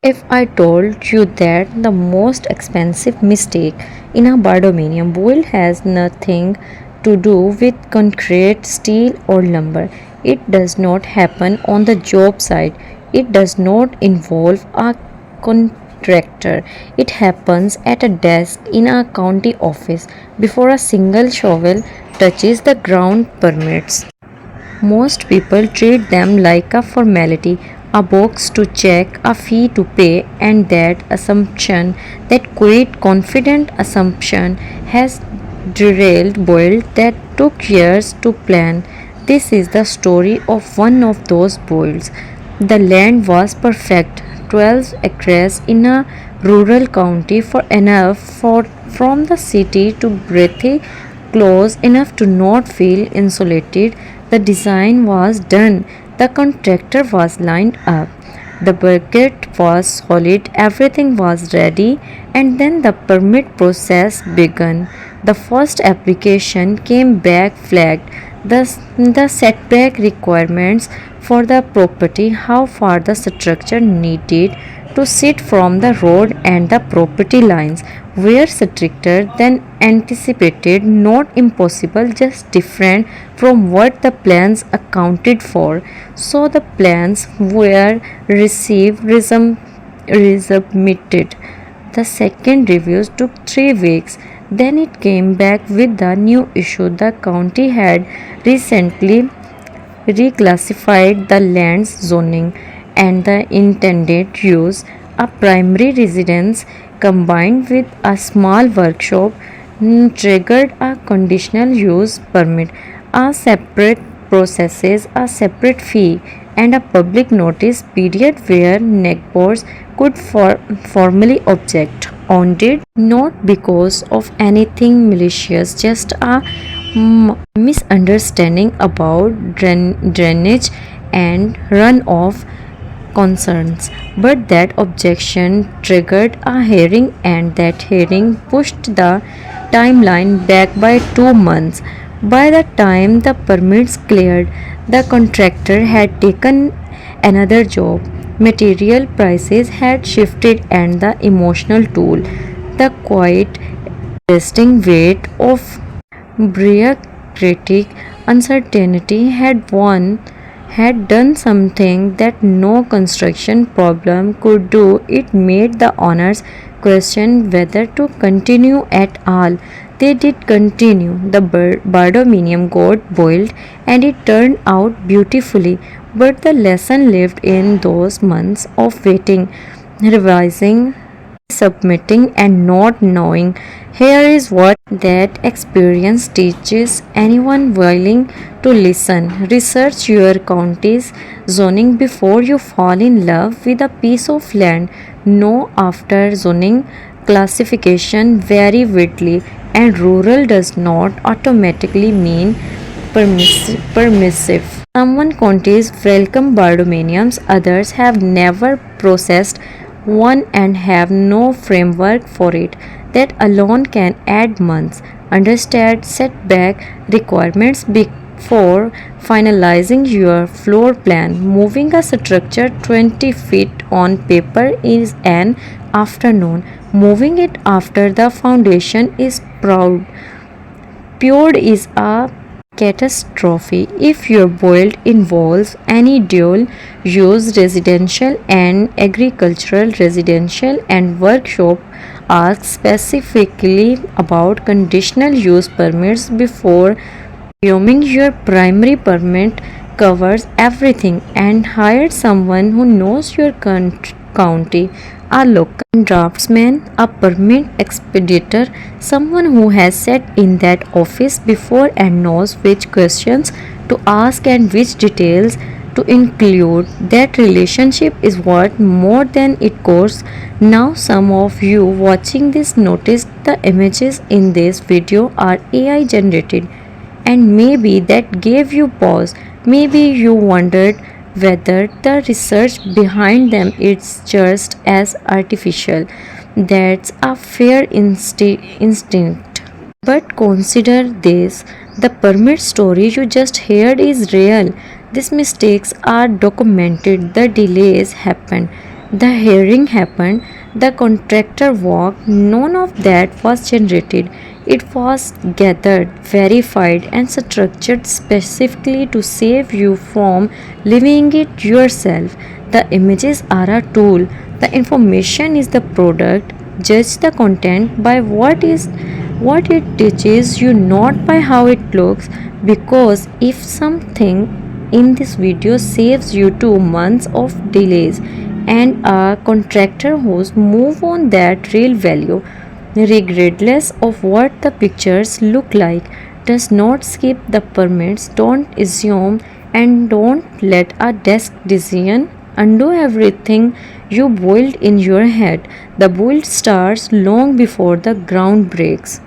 If I told you that the most expensive mistake in a bardominium build has nothing to do with concrete, steel, or lumber, it does not happen on the job site, it does not involve a contractor, it happens at a desk in a county office before a single shovel touches the ground permits. Most people treat them like a formality, a box to check, a fee to pay, and that assumption, that quite confident assumption, has derailed build that took years to plan. This is the story of one of those builds. The land was perfect, 12 acres in a rural county for enough for from the city to breathe close enough to not feel insulated. The design was done, the contractor was lined up, the budget was solid, everything was ready, and then the permit process began. The first application came back flagged the setback requirements for the property, how far the structure needed to sit from the road and the property lines were stricter than anticipated, not impossible, just different from what the plans accounted for. So the plans were resubmitted. The second reviews took 3 weeks. Then it came back with the new issue. The county had recently reclassified the land's zoning and the intended use, a primary residence combined with a small workshop, triggered a conditional use permit, a separate processes, a separate fee, and a public notice period where neighbors could formally object. On it, not because of anything malicious, just a misunderstanding about drainage and runoff concerns. But that objection triggered a hearing, and that hearing pushed the timeline back by 2 months. By the time the permits cleared, the contractor had taken another job. Material prices had shifted, and the emotional toll, the quiet, resting weight of bureaucratic uncertainty had done something that no construction problem could do. It made the owners question whether to continue at all. They did continue. The Bardominium got boiled, and it turned out beautifully. But the lesson lived in those months of waiting, revising, submitting, and not knowing. Here is what that experience teaches anyone willing to listen. Research your county's zoning before you fall in love with a piece of land. Know after zoning classification vary widely, and rural does not automatically mean permissive. Someone counties welcome bardominiums, others have never processed one and have no framework for it. That alone can add months. Understand setback requirements before finalizing your floor plan. Moving a structure 20 feet on paper is an afternoon. Moving it after the foundation is poured is a catastrophe. If your build involves any dual use residential and agricultural, residential and workshop, ask specifically about conditional use permits before assuming your primary permit covers everything, and hire someone who knows your county, a local draftsman, a permit expeditor, someone who has sat in that office before and knows which questions to ask and which details to include. That relationship is worth more than it costs. Now, some of you watching this noticed the images in this video are AI generated, and maybe that gave you pause. Maybe you wondered whether the research behind them is just as artificial. That's a fair instinct. But consider this, the permit story you just heard is real. These mistakes are documented, the delays happened, The hearing happened, the contractor walked, none of that was generated. It was gathered, verified, and structured specifically to save you from living it yourself. The images are a tool, the information is the product. Judge the content by what it teaches you, not by how it looks, because if something in this video saves you 2 months of delays and a contractor who's move on that real value regardless of what the pictures look like. Does not skip the permits, don't assume, and don't let a desk decision undo everything you built in your head. The build starts long before the ground breaks.